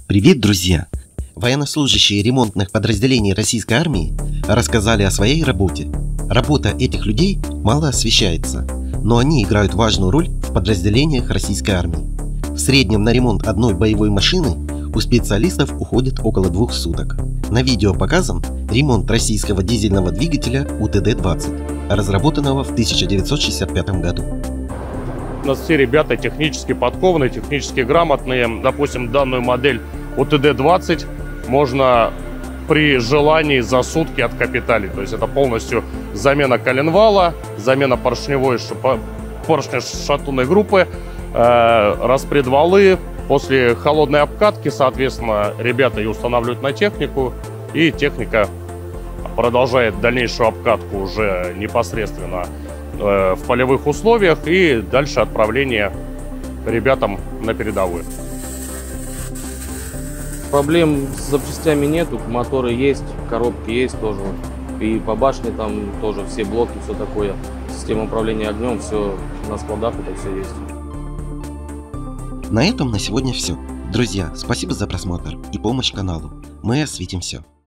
Привет, друзья! Военнослужащие ремонтных подразделений российской армии рассказали о своей работе. Работа этих людей мало освещается, но они играют важную роль в подразделениях российской армии. В среднем на ремонт одной боевой машины у специалистов уходит около 2 суток. На видео показан ремонт российского дизельного двигателя УТД-20, разработанного в 1965 году. У нас все ребята технически подкованные, технически грамотные. Допустим, данную модель УТД-20 можно при желании за сутки откапиталить. То есть это полностью замена коленвала, замена поршня шатунной группы, распредвалы. После холодной обкатки, соответственно, ребята ее устанавливают на технику, и техника продолжает дальнейшую обкатку уже непосредственно в полевых условиях и дальше отправление ребятам на передовую. Проблем с запчастями нету, моторы есть, коробки есть тоже. И по башне там тоже все блоки, все такое. Система управления огнем, все на складах, это все есть. На этом на сегодня все. Друзья, спасибо за просмотр и помощь каналу. Мы осветим все.